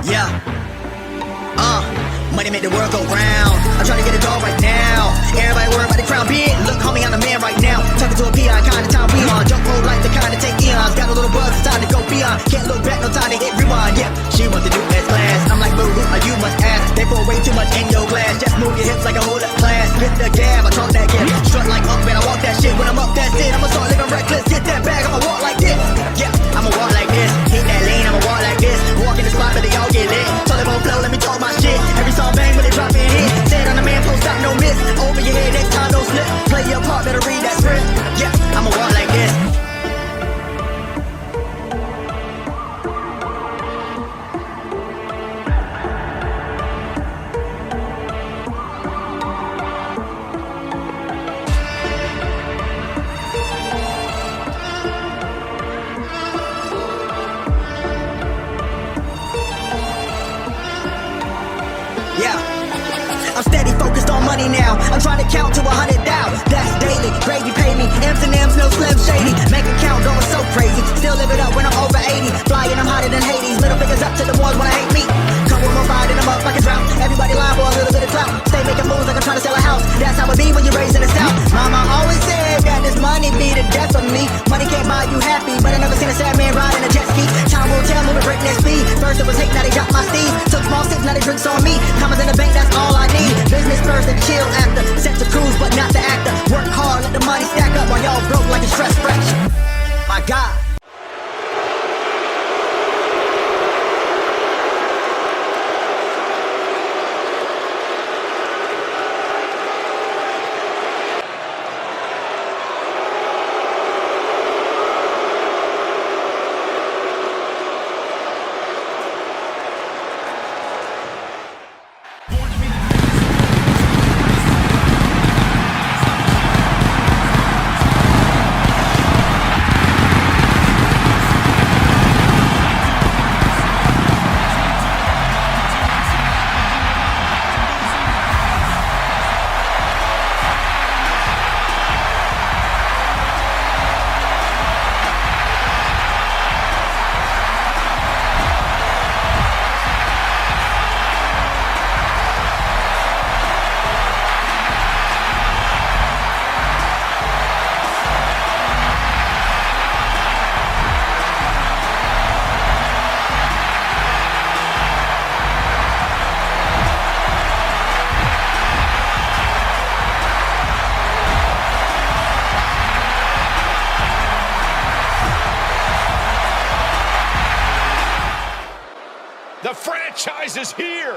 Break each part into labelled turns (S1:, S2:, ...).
S1: Yeah. Money make the world go round. I'm trying to get a dog right now. Everybody worry about the crown big. Look, homie, I'm the man right now. Talking to a peon, kind of time we on. Jump road like the kind of take eons. Got a little buzz, it's time to go beyond. Can't look back, no time to hit rewind. Yeah, she wants to do S class. I'm like, boo, you must ask. They pour way too much in your glass. Just move your hips like a whole up class. Hit the gab, I talk that gab. Strut like up, man, I walk that shit. When I'm up, that's it. I'ma start living reckless. Get that bag, I'ma walk like this. Yeah, I'ma walk like this. Hit that lane, I'ma walk like this. Walk in the spot, but they all get lit. Tell them on flow, let me talk my shit. Every song bang, when they drop in hit. Said on the man, post stop, no miss. Over your head, next time, no slip. Play your part, better read that script. Yeah, I'ma walk like this. Yeah, I'm steady focused on money now. I'm trying to count to 100,000. That's daily. Gravy pay me. M's and M's, no Slim Shady. Make a count going so crazy. Still live it up when I'm over 80. Flying, I'm hotter than Hades. Middle fingers up to the ones when I hate me. Come with my fire, then I'm up like a drought. Everybody lying for a little bit of clout. Stay making moves like I'm trying to sell a house. That's how it be when you're raised in the South. Mama always said that this money be the death of me. Money can't buy you happy, but I never seen a sad man ride in a jet ski. Time will tell, moving breakneck speed. First it was hate, now they got my steed. Took small sips, now they drinks on me. Commas in the bank, that's all I need. Business first and chill after. Set to cruise, but not the actor. Work hard, let the money stack up while y'all broke like a stress fracture. My God.
S2: The franchise is here.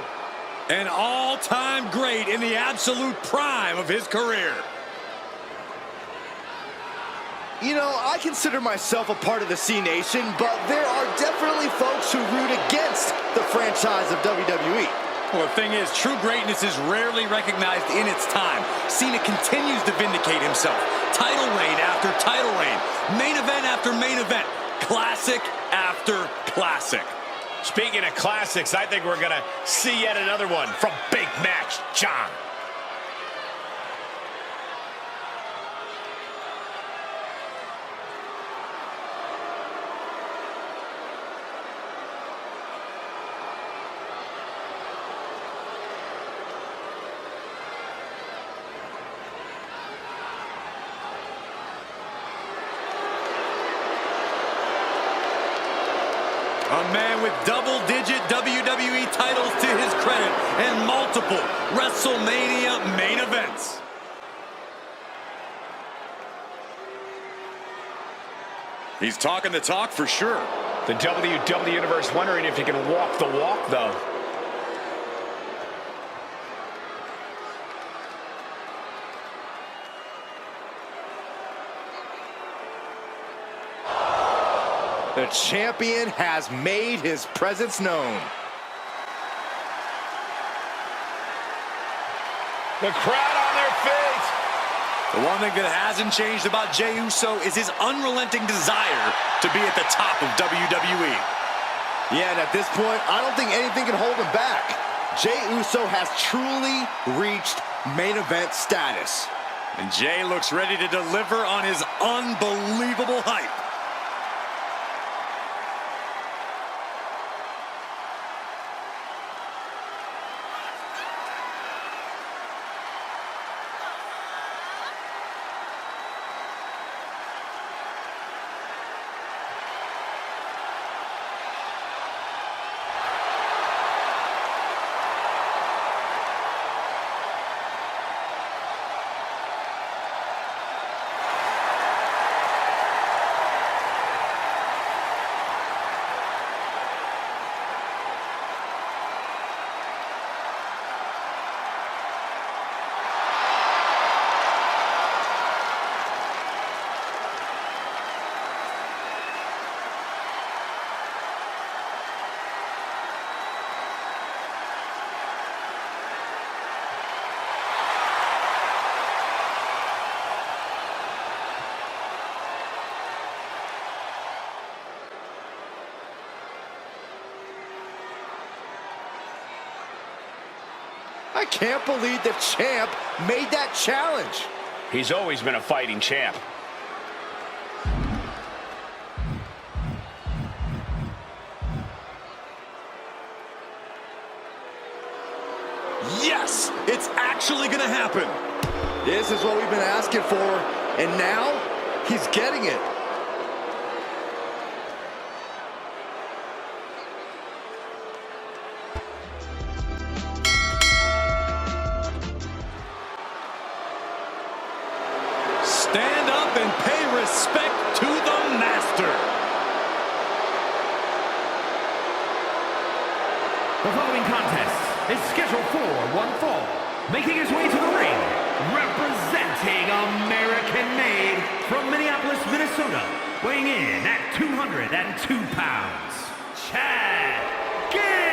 S3: An all-time great in the absolute prime of his career.
S4: You know, I consider myself a part of the C Nation, but there are definitely folks who root against the franchise of WWE.
S3: Well, the thing is, true greatness is rarely recognized in its time. Cena continues to vindicate himself. Title reign after title reign. Main event after main event. Classic after classic.
S2: Speaking of classics, I think we're going to see yet another one from Big Match John.
S3: A man with double-digit WWE titles to his credit and multiple WrestleMania main events. He's talking the talk for sure.
S2: The WWE Universe wondering if he can walk the walk, though.
S4: The champion has made his presence known.
S2: The crowd on their feet.
S3: The one thing that hasn't changed about Jey Uso is his unrelenting desire to be at the top of WWE.
S4: Yeah, and at this point, I don't think anything can hold him back. Jey Uso has truly reached main event status.
S3: And Jey looks ready to deliver on his unbelievable hype.
S4: I can't believe the champ made that challenge.
S2: He's always been a fighting champ.
S3: Yes, it's actually gonna happen.
S4: This is what we've been asking for, and now he's getting it.
S3: Stand up and pay respect to the master.
S5: The following contest is scheduled for one fall. Making his way to the ring, representing American-made from Minneapolis, Minnesota, weighing in at 202 pounds, Chad Gable.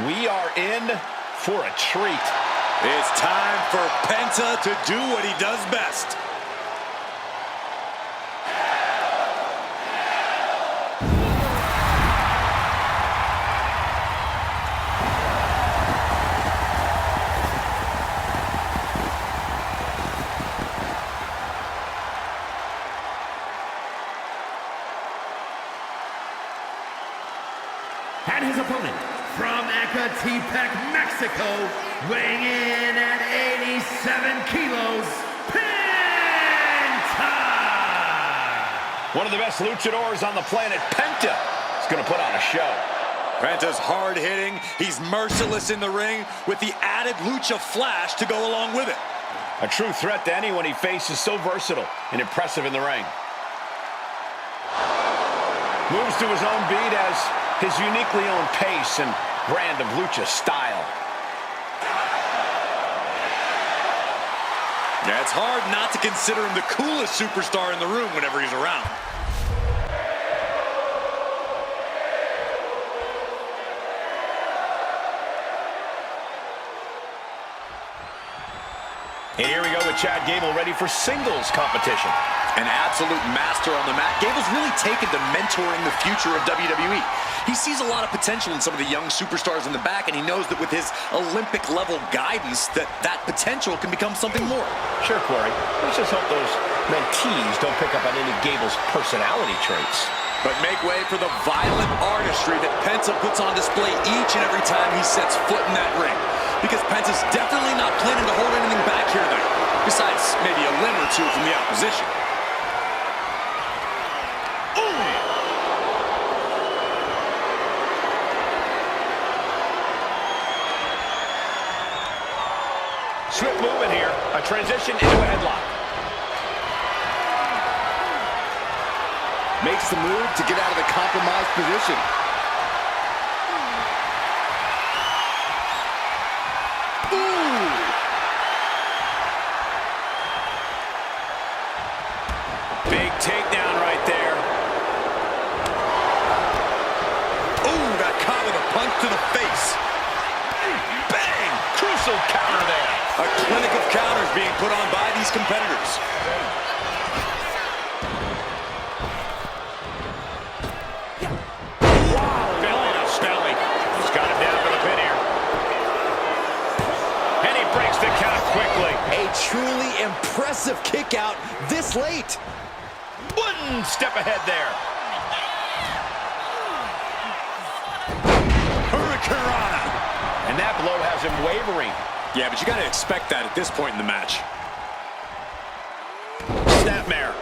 S2: We are in for a treat.
S3: It's time for Penta to do what he does best.
S5: And his opponent, from Ecatepec, Mexico, weighing in at 87 kilos, Penta!
S2: One of the best luchadors on the planet, Penta, is going to put on a show.
S3: Penta's hard-hitting, he's merciless in the ring, with the added lucha flash to go along with it.
S2: A true threat to anyone he faces, so versatile and impressive in the ring. Moves to his own beat as his uniquely owned pace and brand of lucha style.
S3: Yeah, it's hard not to consider him the coolest superstar in the room whenever he's around.
S2: And here we go with Chad Gable ready for singles competition.
S3: An absolute master on the mat, Gable's really taken to mentoring the future of WWE. He sees a lot of potential in some of the young superstars in the back, and he knows that with his Olympic-level guidance, that potential can become something more.
S2: Sure, Corey. Let's just hope those mentees don't pick up on any Gable's personality traits.
S3: But make way for the violent artistry that Penta puts on display each and every time he sets foot in that ring. Because Penta's definitely not planning to hold anything back here tonight, besides maybe a limb or two from the opposition.
S2: Swift movement here. A transition into a headlock.
S4: Makes the move to get out of the compromised position.
S2: Big takedown right there.
S3: Ooh, got caught with a punch to the face.
S2: Bang! Crucial counter there.
S3: A clinic of counters being put on by these competitors.
S2: Wow! Belly to belly. He's got him down for the pin here. And he breaks the count quickly.
S4: A truly impressive kick out this late.
S2: One step ahead there.
S3: Hurricanrana.
S2: And that blow has him wavering.
S3: Yeah, but you got to expect that at this point in the match.
S2: Snapmare.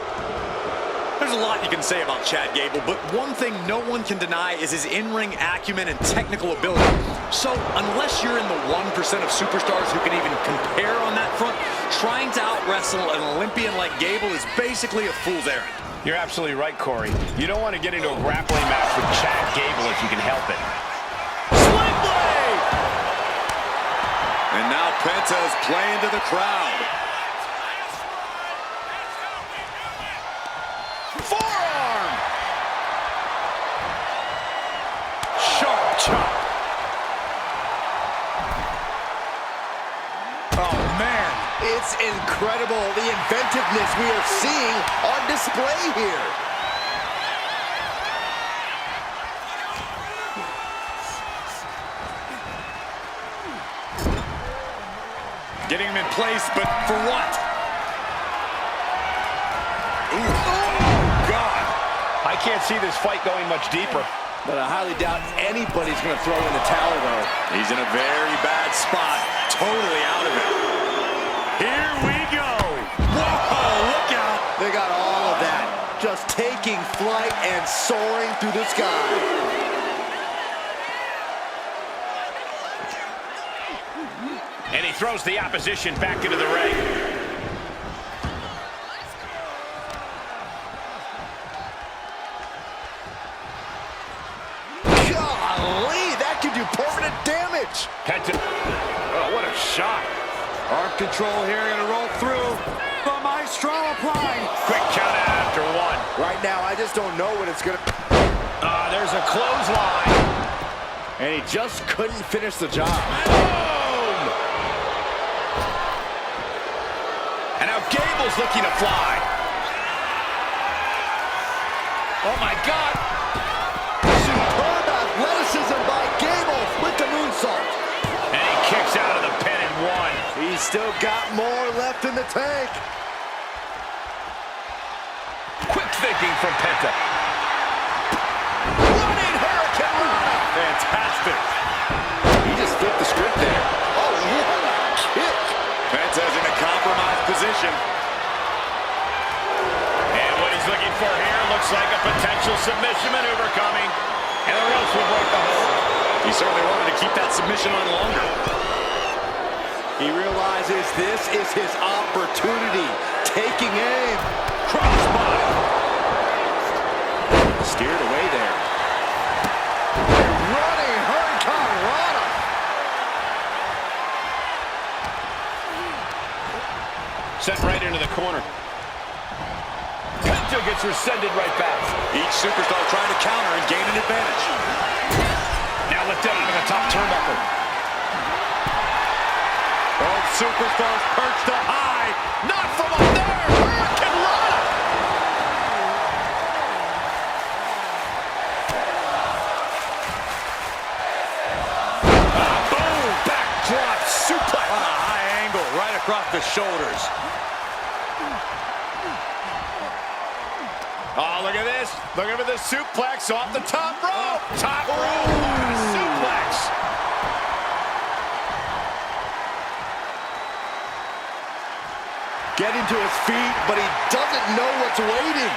S3: There's a lot you can say about Chad Gable, but one thing no one can deny is his in-ring acumen and technical ability. So, unless you're in the 1% of superstars who can even compare on that front, trying to out-wrestle an Olympian like Gable is basically a fool's errand.
S2: You're absolutely right, Corey. You don't want to get into a grappling match with Chad Gable if you can help it.
S3: Sling blade! And now Penta is playing to the crowd.
S2: Forearm! Sharp chop. Oh, man.
S4: It's incredible, the inventiveness we are seeing on display here.
S3: Getting him in place, but for what? Ooh. Oh, God.
S2: I can't see this fight going much deeper.
S4: But I highly doubt anybody's going to throw in the towel, though.
S3: He's in a very bad spot. Totally out of it. Here we go. Whoa, look out.
S4: They got all of that. Just taking flight and soaring through the sky.
S2: And he throws the opposition back into the ring.
S4: Golly, that could do permanent damage.
S2: Penta. Oh, what a shot.
S3: Arm control here, gonna roll through. The Maestro applying.
S2: Quick count out after one.
S4: Right now, I just don't know what it's going to...
S2: There's a clothesline.
S4: And he just couldn't finish the job.
S2: Boom! And now Gable's looking to fly. Oh, my God.
S4: Superb athleticism by Gable with the moonsault.
S2: And he kicks out of the pin and one.
S4: He's still got more left in the tank.
S2: Quick thinking from Penta.
S4: Running Hurricane Rana.
S3: Fantastic.
S4: He just flipped the script there. Oh, what a kick.
S3: Penta's in a compromised position.
S2: And what he's looking for here looks like a potential submission maneuver coming. And the ropes will break the hold.
S3: He certainly wanted to keep that submission on longer.
S4: He realizes this is his opportunity. Taking aim.
S3: Crossbody.
S4: Steered away there. Running Hurricane Rana.
S2: Sent right into the corner. Penta gets rescinded right back.
S3: Each superstar trying to counter and gain an advantage.
S2: Now lifted out of the top turnbuckle.
S3: Both superstars perched up high.
S2: Not from up there. Hurricane Rana.
S3: Boom! Backdrop suplex. On a high angle right across the shoulders.
S2: Oh, look at this. Look at the suplex off the top rope. Top rope. Suplex.
S4: Getting to his feet, but he doesn't know what's waiting.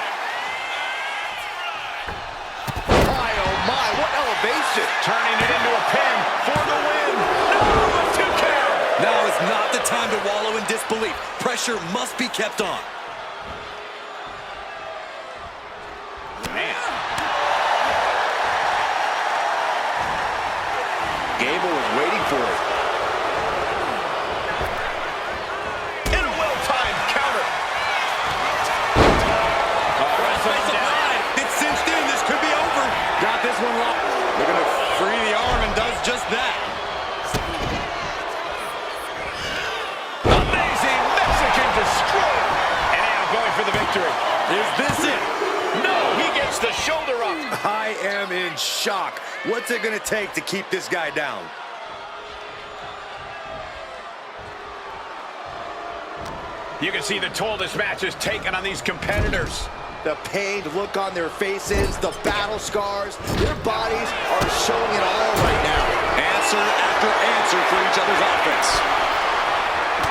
S4: My, oh my, what elevation.
S2: Turning it into a pin for the win. No, a 2 count.
S3: Now is not the time to wallow in disbelief. Pressure must be kept on.
S2: Man.
S4: Gable was waiting for it.
S2: In a well-timed counter.
S3: It's cinched in. This could be over. Got this one locked. Looking to free the arm and does just that.
S2: Amazing Mexican destroyer. And now going for the victory.
S3: Is this it?
S2: No, he gets the shoulder up.
S3: I am in shock. What's it going to take to keep this guy down?
S2: You can see the toll this match has taken on these competitors.
S4: The pained look on their faces, the battle scars, their bodies are showing it all right now.
S3: Answer after answer for each other's offense.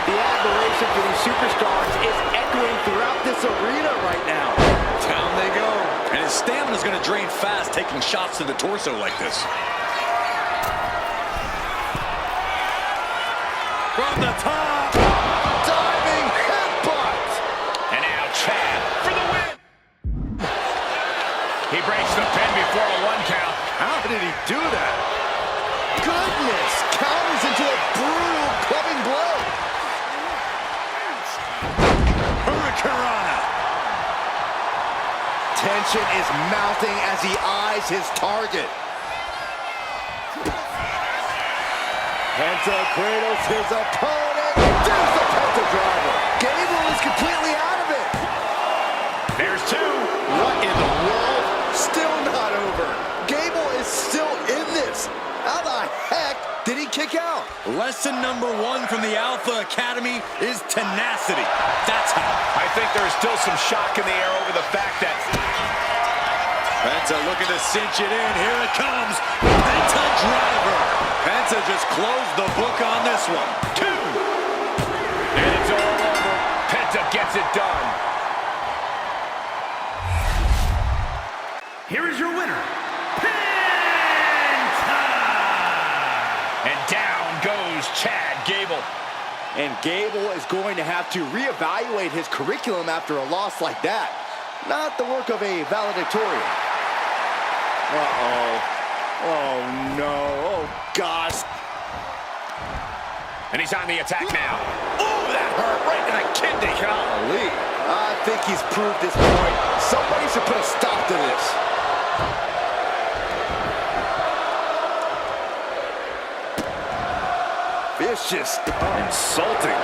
S4: The admiration for these superstars is echoing throughout this arena right now.
S3: Down they go. And his stamina's going to drain fast, taking shots to the torso like this. From the top.
S4: Diving headbutt.
S2: And now Chad for the win. He breaks the pin before a 1 count.
S4: How did he do that? Goodness, counters into a brutal clubbing blow.
S3: Hurricane Rana.
S4: Tension is mounting as he eyes his target. Penta cradles his opponent. There's the Penta driver. Gable is completely out of it.
S2: There's 2.
S4: What in the world? Still not over. Gable is still in this. How the heck did he kick out.
S3: Lesson number 1 from the Alpha Academy is tenacity. That's how.
S2: I think there's still some shock in the air over the fact that
S3: Penta looking to cinch it in. Here it comes. Penta driver. Penta just closed the book on this one.
S2: 2. And it's all over. Penta gets it done.
S5: Here is your winner, Penta!
S2: And down goes Chad Gable.
S4: And Gable is going to have to reevaluate his curriculum after a loss like that. Not the work of a valedictorian. Uh-oh. Oh, no. Oh, gosh.
S2: And he's on the attack now. Oh, that hurt right in the kidney.
S4: Golly. I think he's proved his point. Somebody should put a stop to this. Vicious.
S2: Insulting.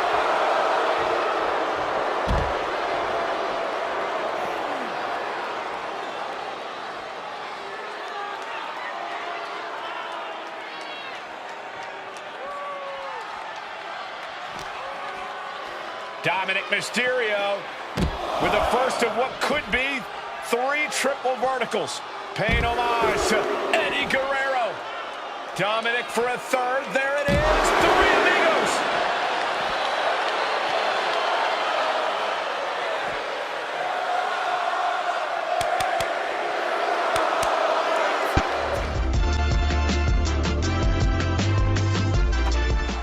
S2: Dominic Mysterio with the first of what could be 3 triple verticals. Paying homage to Eddie Guerrero. Dominic for a third. There it is. 3 amigos.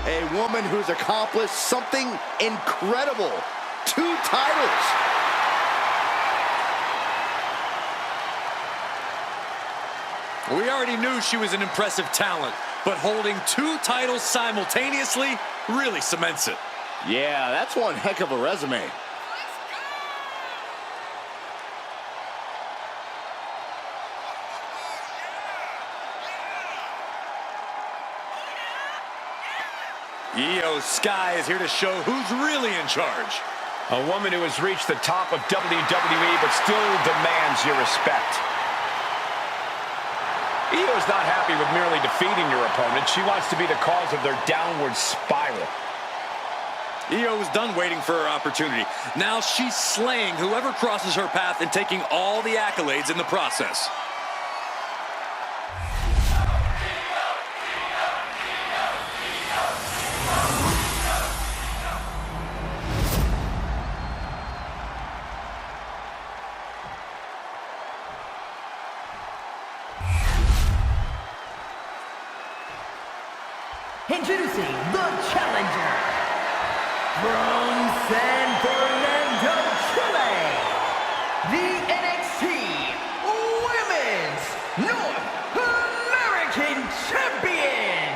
S4: A woman who's accomplished something incredible. 2 titles.
S3: We already knew she was an impressive talent, but holding 2 titles simultaneously really cements it.
S4: Yeah, that's one heck of a resume.
S3: Io Sky is here to show who's really in charge.
S2: A woman who has reached the top of WWE but still demands your respect. Io is not happy with merely defeating your opponent. She wants to be the cause of their downward spiral.
S3: Io was done waiting for her opportunity. Now she's slaying whoever crosses her path and taking all the accolades in the process.
S5: Introducing the challenger from San Fernando, Chile, the NXT Women's North American Champion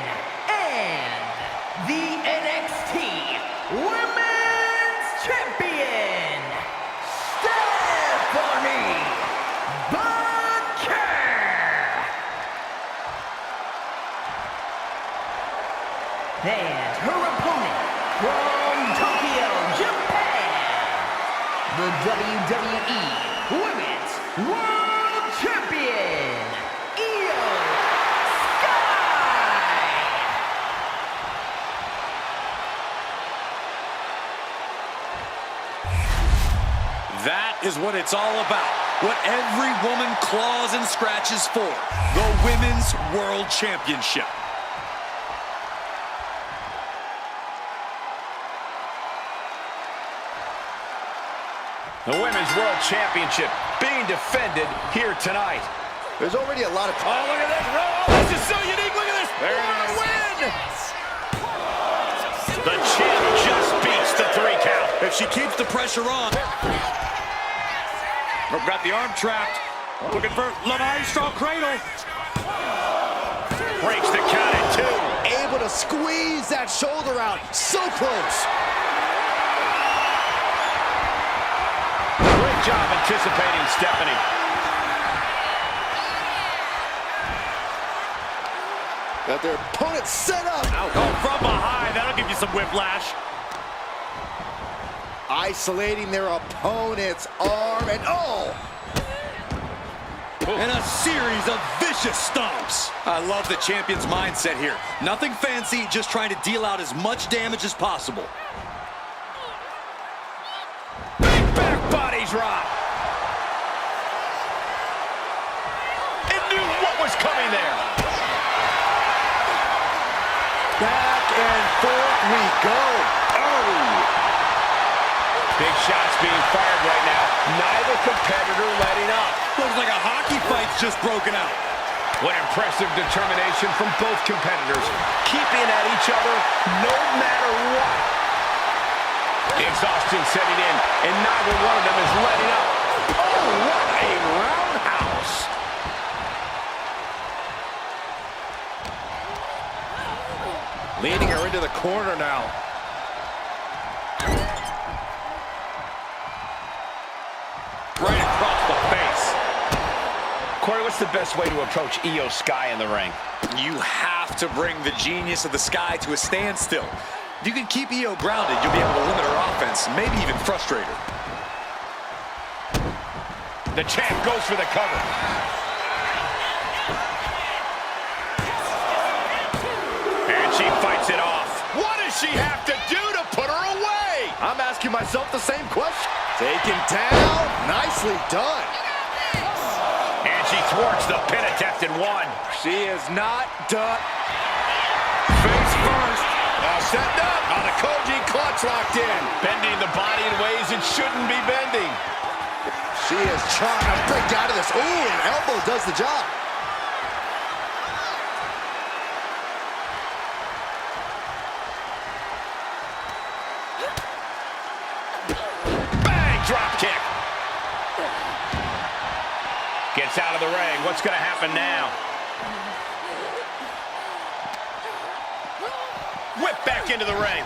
S5: and the NXT Women's Champion, Stephanie Baker. And her opponent from Tokyo, Japan, the WWE Women's World Champion, Io Sky.
S3: That is what it's all about. What every woman claws and scratches for. The Women's World Championship.
S2: The Women's World Championship being defended here tonight.
S4: There's already a lot of...
S2: Oh, look at this. Oh, this is so unique. Look at this.
S4: There it
S2: What a
S4: is.
S2: win. The champ just beats the 3 count.
S3: If she keeps the pressure on. Got the arm trapped. Looking for the Maestro Cradle.
S2: Breaks the count at 2.
S4: Able to squeeze that shoulder out. So close.
S2: Great job anticipating Stephanie.
S4: Got their opponent set up.
S3: Oh, from behind. That'll give you some whiplash.
S4: Isolating their opponent's arm and oh!
S3: And a series of vicious stomps. I love the champion's mindset here. Nothing fancy, just trying to deal out as much damage as possible.
S2: Big back body drop. It knew what was coming there.
S4: Back and forth we go. Oh!
S2: Big shots being fired right now. Neither competitor letting up.
S3: Looks like a hockey fight's just broken out.
S2: What impressive determination from both competitors, keeping at each other no matter what. Exhaustion setting in, and neither one of them is letting up. Oh, what a roundhouse.
S4: Leading her into the corner now.
S3: Right across the face.
S2: Corey, what's the best way to approach Io Sky in the ring?
S3: You have to bring the genius of the Sky to a standstill. If you can keep Io grounded, you'll be able to limit her offense, maybe even frustrate her.
S2: The champ goes for the cover. And she fights it off. What does she have to do to put her away?
S4: I'm asking myself the same question. Taken down. Nicely done.
S2: And she thwarts the pin attempt in one.
S4: She is not done. Face first.
S2: Setting up. On the Koji clutch locked in. Bending the body in ways it shouldn't be bending.
S4: She is trying to break out of this. Ooh, an elbow does the job.
S2: Bang! Drop kick. Gets out of the ring. What's going to happen now? Whip back into the ring.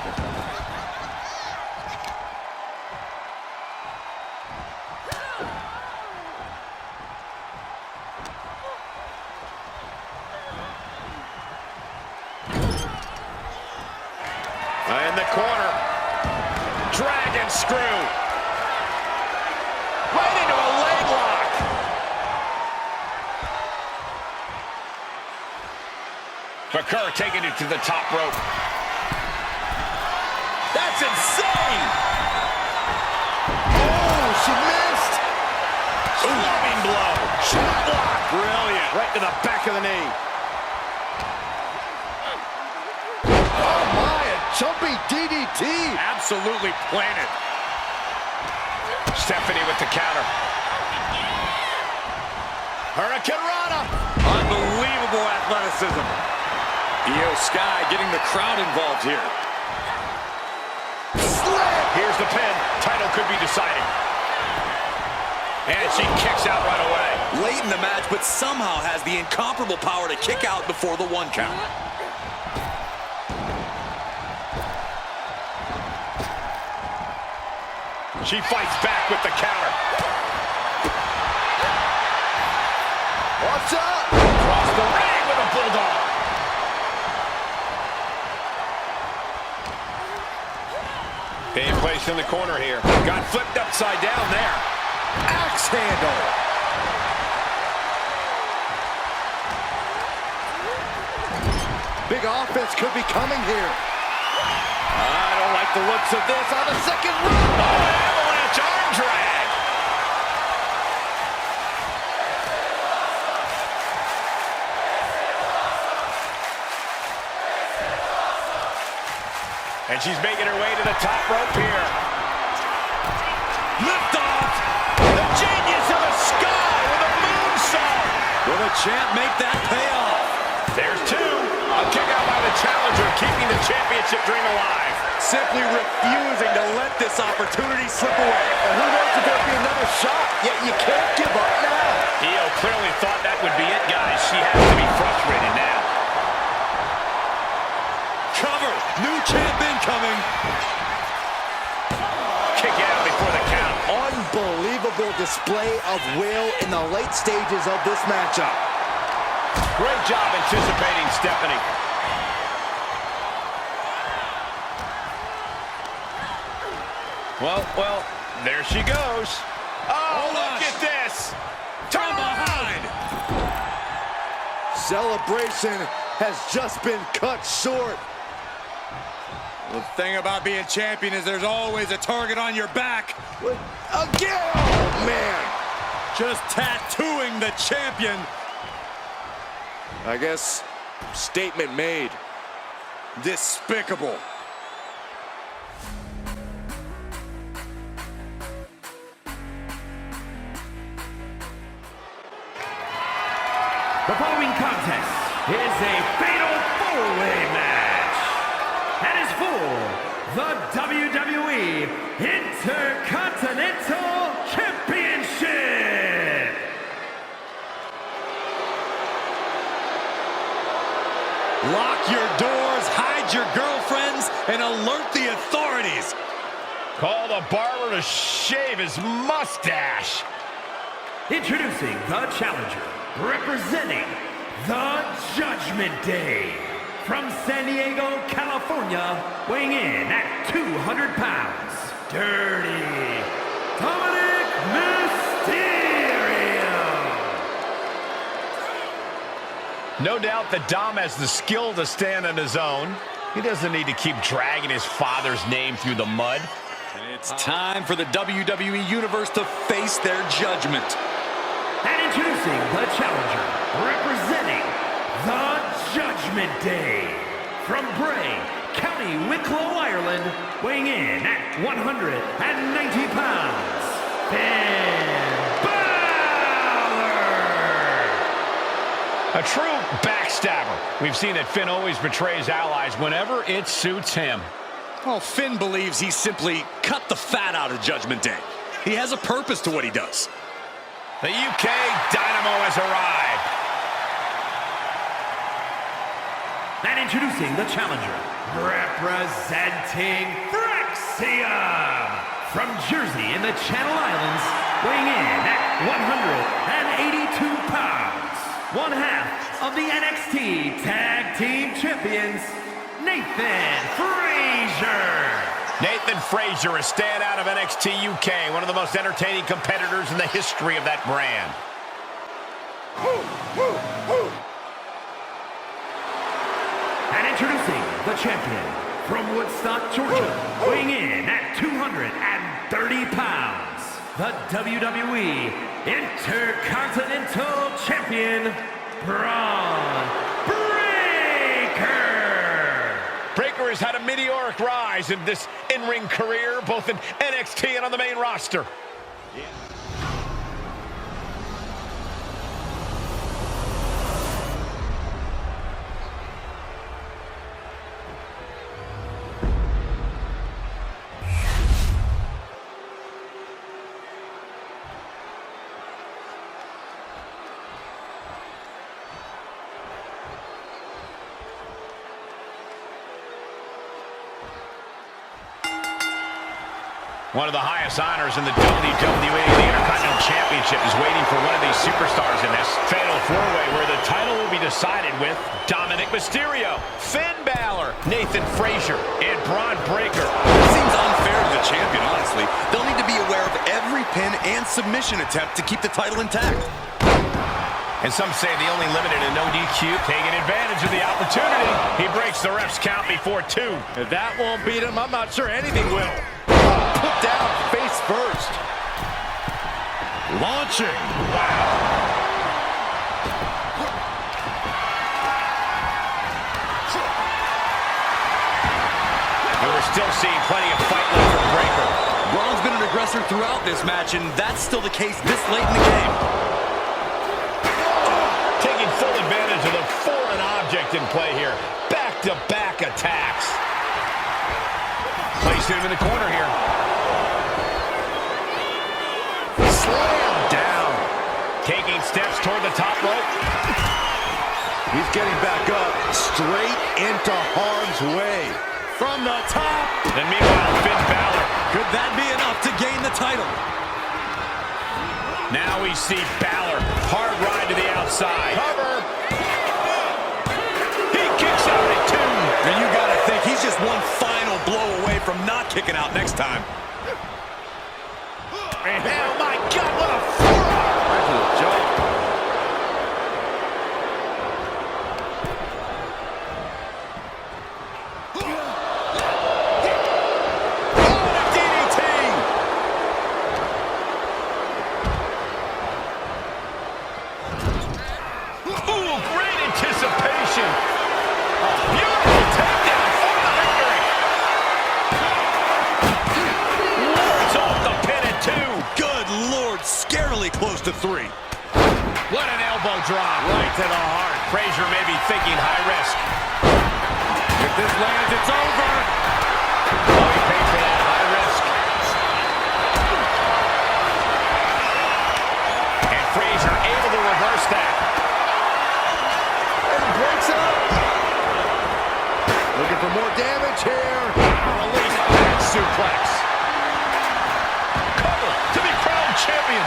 S2: In the corner. Dragon screw. Right into a leg lock. Bakar taking it to the top rope. That's insane!
S4: Oh, she missed.
S2: Slumming blow. Shot block. Brilliant. Right to the back of the knee.
S4: Oh, my, a jumping DDT.
S3: Absolutely planted.
S2: Stephanie with the counter. Hurricane Rana.
S3: Unbelievable athleticism. Io Sky getting the crowd involved here.
S4: Slam.
S2: Here's the pin. Title could be decided. And she kicks out right away.
S3: Late in the match, but somehow has the incomparable power to kick out before the 1 count.
S2: She fights back with the counter.
S4: What's up?
S2: Across the ring with a bulldog. Being placed in the corner here. Got flipped upside down there.
S4: Axe handle. Big offense could be coming here. I don't like the looks of this on the second round.
S2: Oh, avalanche arm drag. And she's making her way to the top rope here. Lift off. The genius of the Sky with a moonsault.
S3: Will the champ make that pay off?
S2: There's 2. A kick out by the challenger, keeping the championship dream alive.
S3: Simply refusing to let this opportunity slip away.
S4: And who knows if there'll be another shot, yet you can't give up now.
S2: Io clearly thought that would be it, guys. She has to be frustrated now.
S3: Cover. New champ incoming.
S2: Kick out before the count.
S4: Unbelievable display of will in the late stages of this matchup.
S2: Great job anticipating Stephanie. Well, there she goes. Oh, look at this. Turn behind.
S4: celebration has just been cut short.
S3: The thing about being champion is there's always a target on your back.
S4: Again! Oh, man.
S3: Just tattooing the champion.
S4: I guess statement made.
S3: Despicable.
S5: The following contest is a fatal four-way match and is for the WWE Intercontinental Championship.
S3: Lock your doors, hide your girlfriends, and alert the authorities.
S2: Call the barber to shave his mustache.
S5: Introducing the challenger, representing the Judgment Day, from San Diego, California, weighing in at 200 pounds, Dirty Dominic Mysterio.
S2: No doubt that Dom has the skill to stand on his own. He doesn't need to keep dragging his father's name through the mud.
S3: It's time for the WWE Universe to face their judgment.
S5: And introducing the challenger, representing the Judgment Day, from Bray, County Wicklow, Ireland, weighing in at 190 pounds, Finn Balor!
S2: A true backstabber. We've seen that Finn always betrays allies whenever it suits him.
S3: Well, Finn believes he simply cut the fat out of Judgment Day. He has a purpose to what he does.
S2: The UK Dynamo has arrived.
S5: And introducing the challenger, representing Thraxium, from Jersey in the Channel Islands, weighing in at 182 pounds, one half of the NXT Tag Team Champions, Nathan Frazier.
S2: Nathan Frazier, a standout of NXT UK, one of the most entertaining competitors in the history of that brand.
S5: And introducing the champion, from Woodstock, Georgia, weighing in at 230 pounds, the WWE Intercontinental Champion, Braun Breaker.
S2: Breaker has had a meteoric rise in this in-ring career, both in NXT and on the main roster. One of the highest honors in the WWE, the Intercontinental Championship, is waiting for one of these superstars in this fatal four-way where the title will be decided with Dominic Mysterio, Finn Balor, Nathan Frazier, and Braun Breaker.
S3: It seems unfair to the champion, honestly. They'll need to be aware of every pin and submission attempt to keep the title intact.
S2: And some say the only limited in no DQ, taking advantage of the opportunity. He breaks the ref's count before two.
S4: If that won't beat him, I'm not sure anything will. Put down face first.
S3: Launching.
S2: Wow. And we're still seeing plenty of fight left from Breaker.
S3: Braun's been an aggressor throughout this match, and that's still the case this late in the game.
S2: Taking full advantage of the foreign object in play here. Back-to-back attacks. Placing him in the corner here. Slam down. Taking steps toward the top rope.
S4: He's getting back up, straight into harm's way.
S3: From the top.
S2: And meanwhile, Finn Balor.
S3: Could that be enough to gain the title?
S2: Now we see Balor. Hard ride to the outside. Cover. He kicks out at two.
S3: And you gotta think he's just one final blow away from not kicking out next time.
S2: Oh my God, what a forearm! submission. A beautiful takedown for the victory. Lords off the pin at 2.
S3: Good Lord, scarily close to 3.
S2: What an elbow drop. Right to the heart. Frazier may be thinking high risk. If this lands, it's over. Oh, he paid for that high risk. And Frazier able to reverse that.
S4: And breaks up. Looking for more damage here.
S2: Release back suplex. Cover to be crowned champion.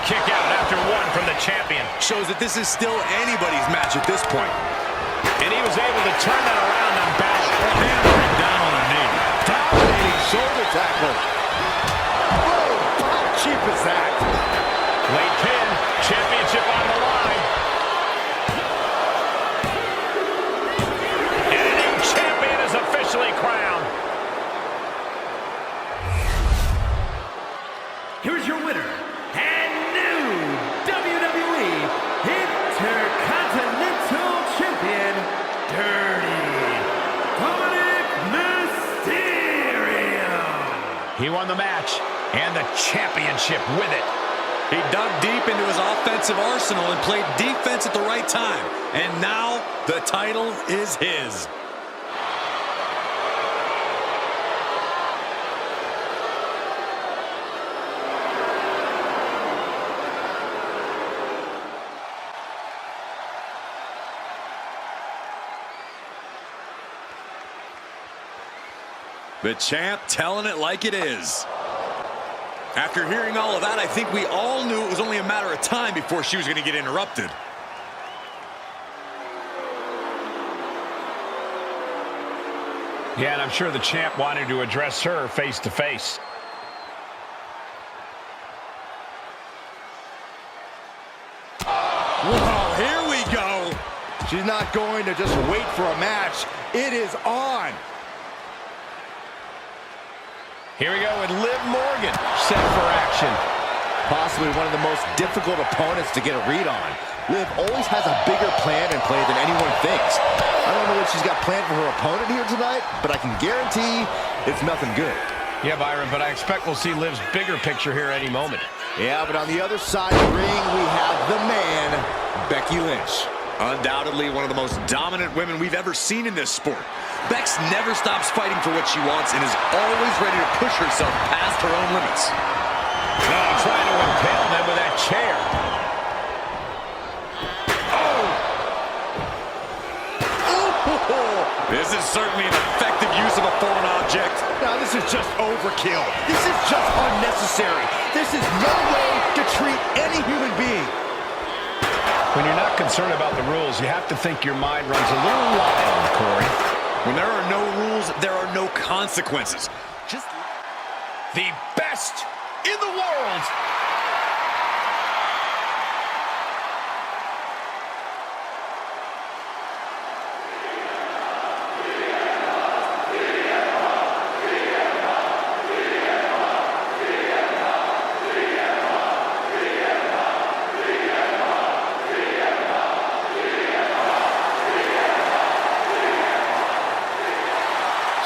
S2: Kick out after 1 from the champion.
S3: Shows that this is still anybody's match at this point.
S2: And he was able to turn that around on balance. Hammering down on the knee.
S4: Dominating shoulder tackle. Oh, how cheap is that?
S2: Late pin. Championship on the line. And a new champion is officially crowned.
S5: Here's your winner and new WWE Intercontinental Champion, Dirty Dominic Mysterio.
S2: He won the match and the championship with it.
S3: He dug deep into his offensive arsenal and played defense at the right time. And now the title is his. The champ telling it like it is. After hearing all of that, I think we all knew it was only a matter of time before she was going to get interrupted.
S2: Yeah, and I'm sure the champ wanted to address her face to face.
S3: Well, here we go.
S4: She's not going to just wait for a match. It is on.
S2: Here we go with Liv Morgan, set for action.
S4: Possibly one of the most difficult opponents to get a read on. Liv always has a bigger plan in play than anyone thinks. I don't know what she's got planned for her opponent here tonight, but I can guarantee it's nothing good.
S2: Yeah, Byron, but I expect we'll see Liv's bigger picture here any moment.
S4: Yeah, but on the other side of the ring, we have the man, Becky Lynch.
S3: Undoubtedly one of the most dominant women we've ever seen in this sport. Bex never stops fighting for what she wants and is always ready to push herself past her own limits.
S2: Oh, trying to impale them with that chair.
S3: This is certainly an effective use of a foreign object.
S4: Now, this is just overkill. This is just unnecessary. This is no way to treat any human being.
S2: When you're not concerned about the rules, you have to think your mind runs a little wild, Corey.
S3: When there are no rules, there are no consequences. Just
S2: the best in the world.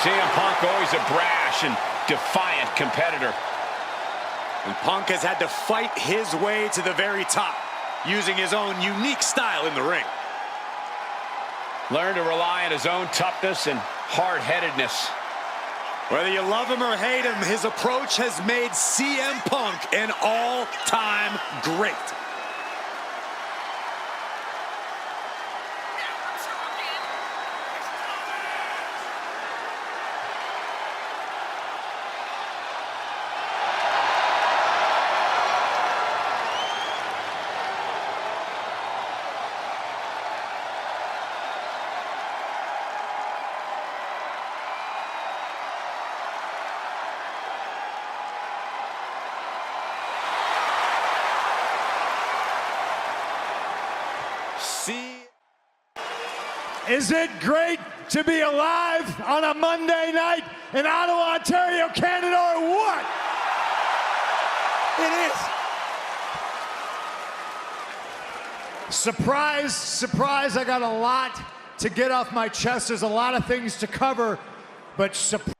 S2: CM Punk always a brash and defiant competitor.
S3: And Punk has had to fight his way to the very top, using his own unique style in the ring.
S2: Learn to rely on his own toughness and hard-headedness.
S3: Whether you love him or hate him, his approach has made CM Punk an all-time great.
S6: Is it great to be alive on a Monday night in Ottawa, Ontario, Canada, or what? It is. Surprise, surprise, I got a lot to get off my chest. There's a lot of things to cover, but surprise.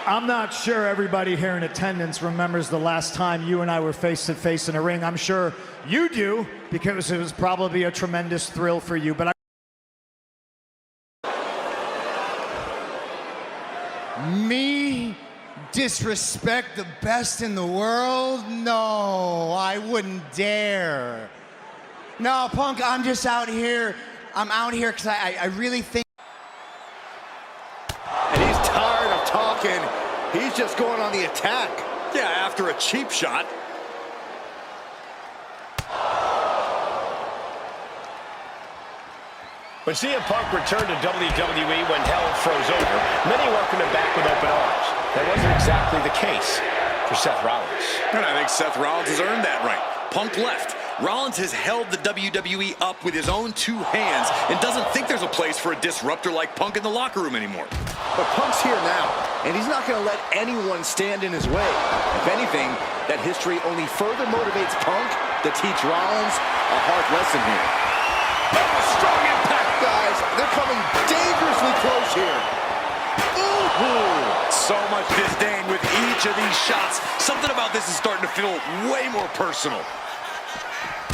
S6: I'm not sure everybody here in attendance remembers the last time you and I were face to face in a ring. I'm sure you do, because it was probably a tremendous thrill for you. But
S7: Me disrespect the best in the world? No, I wouldn't dare. No, Punk, I'm just out here. I'm out here because I really think.
S4: And he's tired of talking. He's just going on the attack.
S3: Yeah, after a cheap shot.
S2: When CM Punk returned to WWE when hell froze over, many welcomed him back with open arms. That wasn't exactly the case for Seth Rollins.
S3: And I think Seth Rollins has earned that right. Punk left. Rollins has held the WWE up with his own two hands and doesn't think there's a place for a disruptor like Punk in the locker room anymore.
S4: But Punk's here now, and he's not going to let anyone stand in his way. If anything, that history only further motivates Punk to teach Rollins a hard lesson here. Oh, strong impact, guys. They're coming dangerously close here. Ooh.
S3: So much disdain with each of these shots. Something about this is starting to feel way more personal.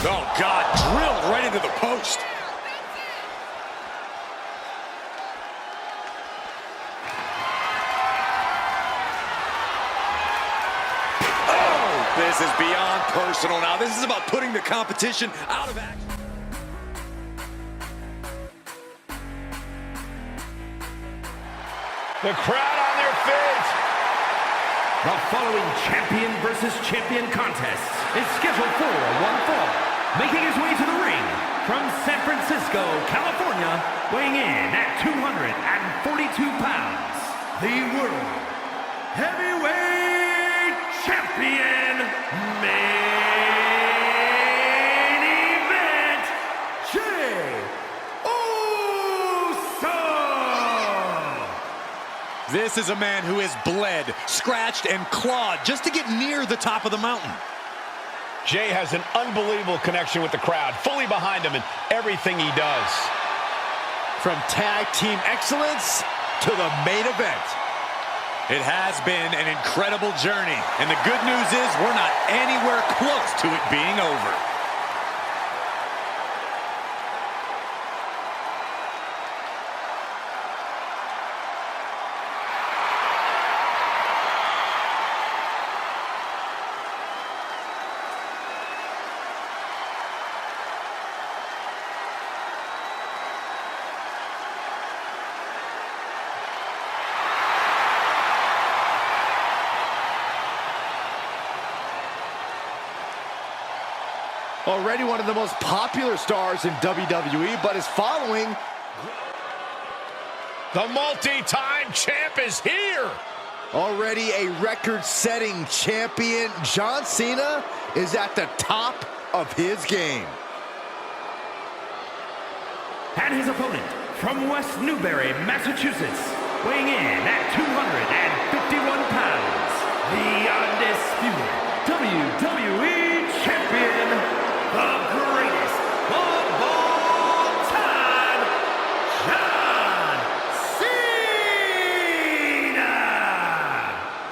S3: Oh, God, drilled right into the post. Oh, this is beyond personal now. This is about putting the competition out of action.
S2: The crowd on their feet.
S5: The following champion versus champion contest is scheduled for one fall. Making his way to the ring from San Francisco, California, weighing in at 242 pounds, the World Heavyweight Champion, Main Event, Jey Uso!
S3: This is a man who has bled, scratched, and clawed just to get near the top of the mountain.
S2: Jey has an unbelievable connection with the crowd, fully behind him in everything he does.
S4: From tag team excellence to the main event.
S3: It has been an incredible journey, and the good news is we're not anywhere close to it being over.
S4: Already one of the most popular stars in WWE, but his following.
S2: The multi-time champ is here.
S4: Already a record-setting champion, John Cena is at the top of his game.
S5: And his opponent from West Newbury, Massachusetts, weighing in at 251 pounds, the undisputed WWE champion, the greatest of all time, John Cena!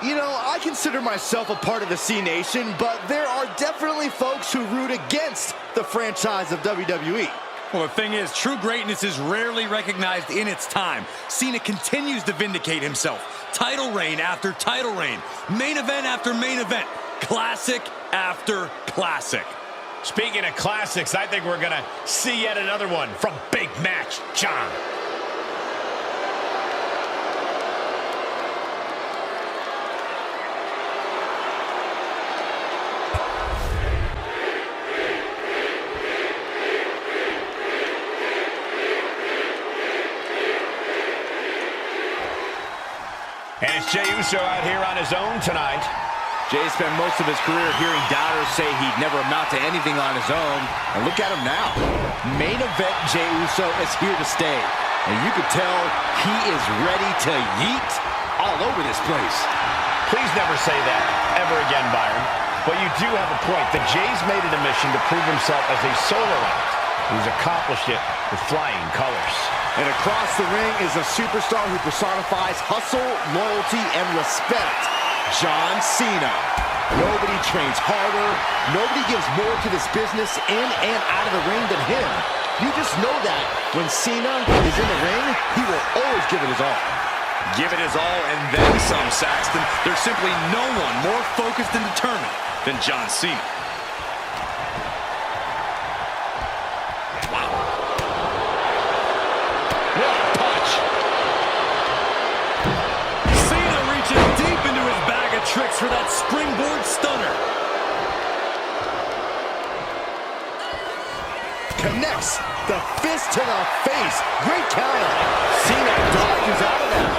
S4: You know, I can consider myself a part of the C Nation, but there are definitely folks who root against the franchise of WWE.
S3: Well, the thing is, true greatness is rarely recognized in its time. Cena continues to vindicate himself. Title reign after title reign. Main event after main event. Classic after classic.
S2: Speaking of classics, I think we're going to see yet another one from Big Match John. And it's Jey Uso out here on his own tonight.
S4: Jey spent most of his career hearing doubters say he'd never amount to anything on his own. And look at him now. Main event Jey Uso is here to stay. And you can tell he is ready to yeet all over this place.
S2: Please never say that ever again, Byron. But you do have a point. The Jey's made it a mission to prove himself as a solo act. He's accomplished it with flying colors.
S4: And across the ring is a superstar who personifies hustle, loyalty, and respect. John Cena. Nobody trains harder. Nobody gives more to this business in and out of the ring than him. You just know that when Cena is in the ring, he will always give it his all.
S3: Give it his all and then some, Saxton. There's simply no one more focused and determined than John Cena. Tricks for that springboard stunner.
S4: Connects the fist to the face. Great counter. Cena dodges out of that.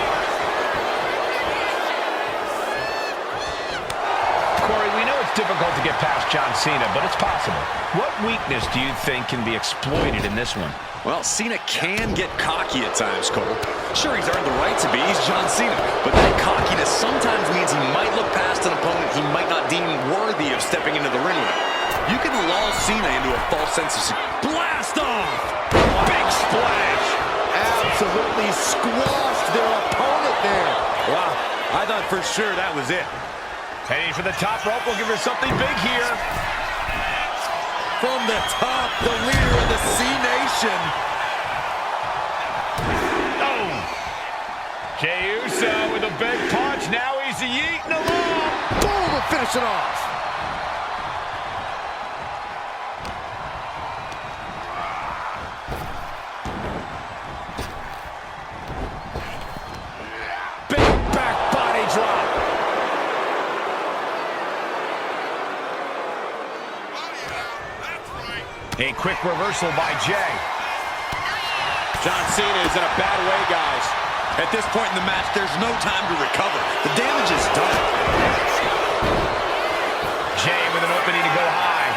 S2: Corey, we know it's difficult to get past John Cena, but it's possible. What weakness do you think can be exploited in this one?
S3: Well, Cena can get cocky at times, Cole. Sure, he's earned the right to be. He's John Cena. But that cockiness sometimes means he might look past an opponent he might not deem worthy of stepping into the ring with. You can lull Cena into a false sense of security. Blast off! Big splash!
S4: Absolutely squashed their opponent there.
S3: Wow, I thought for sure that was it.
S2: Heading for the top rope. We'll give her something big here.
S3: From the top, the leader of the C Nation.
S2: Oh! Jey Uso with a big punch. Now he's yeeting along.
S4: Boom, to finish it off.
S2: Big back body drop. A quick reversal by Jey.
S3: John Cena is in a bad way, guys. At this point in the match, there's no time to recover. The damage is done.
S2: Jey with an opening to go high.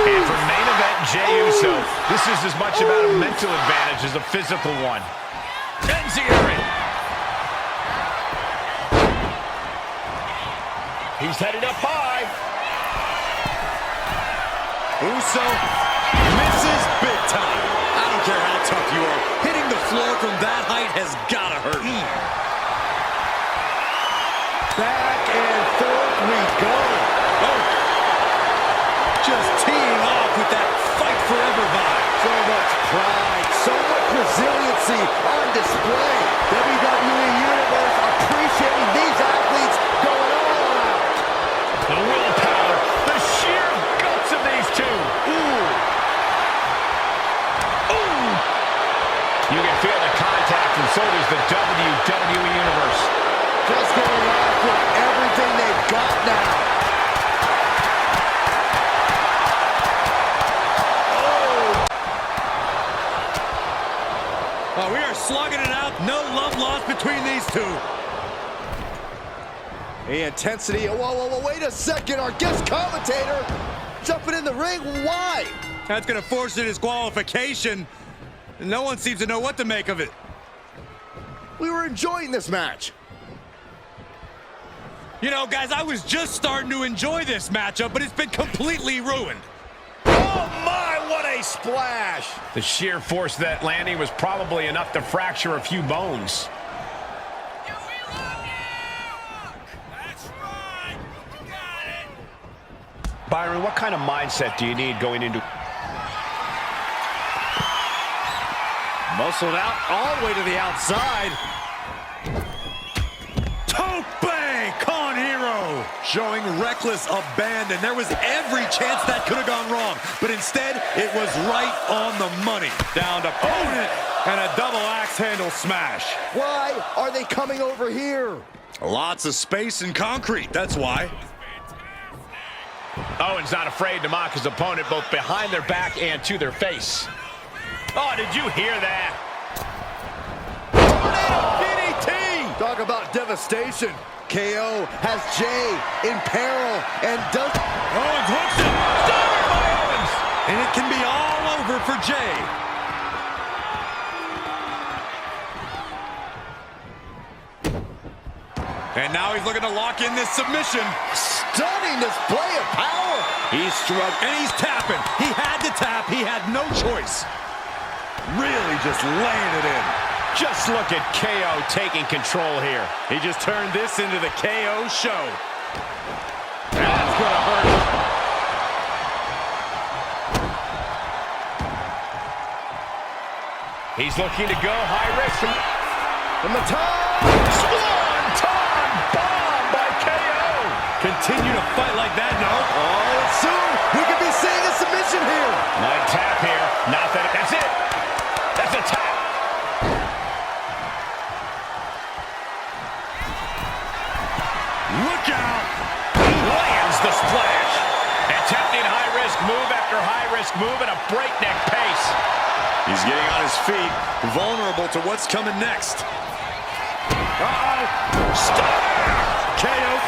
S2: And for main event, Jey Uso, this is as much about a mental advantage as a physical one. Enziguri. He's headed up high.
S3: Uso misses big time. I don't care how tough you are. Hitting the floor from that height has gotta hurt.
S4: Back and forth we go.
S3: Oh. Just teeing off with that fight forever vibe.
S4: So much pride, so much resiliency on display. WWE Universe appreciating these athletes going all out.
S2: The willpower, the sheer guts of these two. Ooh. Ooh. You can feel the contact, and so does the WWE Universe.
S4: Just going off with everything they've got now.
S3: Oh, we are slugging it out. No love lost between these two.
S4: The intensity. Whoa, wait a second. Our guest commentator jumping in the ring. Why?
S3: That's going to force a disqualification. No one seems to know what to make of it.
S4: We were enjoying this match.
S3: You know, guys, I was just starting to enjoy this matchup, but it's been completely ruined.
S2: Oh, my, what a splash. The sheer force of that landing was probably enough to fracture a few bones. Byron, what kind of mindset do you need going into...
S3: Muscled out all the way to the outside. Tope con hero. Showing reckless abandon. There was every chance that could have gone wrong, but instead it was right on the money. Down to opponent and a double axe handle smash.
S4: Why are they coming over here?
S3: Lots of space and concrete, that's why.
S2: Owens not afraid to mock his opponent both behind their back and to their face. Oh, did you hear that?
S4: DDT! Talk about devastation. KO has Jay in peril and does...
S3: Owens hooks it. Started by Owens. And it can be all over for Jay. And now he's looking to lock in this submission.
S4: Stunning display of power.
S3: He's struck and he's tapping. He had to tap. He had no choice. Really just laying it in.
S2: Just look at KO taking control here.
S3: He just turned this into the KO show. That's gonna hurt.
S2: He's looking to go high risk.
S4: From the top.
S2: Swan-ton bomb by KO.
S3: Continue to fight like that, no?
S4: Oh, soon we could be seeing a submission here.
S2: Might tap here. Not that. That's it. That's a tap.
S3: Look out!
S2: Lands the splash. Attempting high-risk move after high-risk move at a breakneck pace.
S3: He's getting on his feet, vulnerable to what's coming next. Uh-oh! Stunner! KO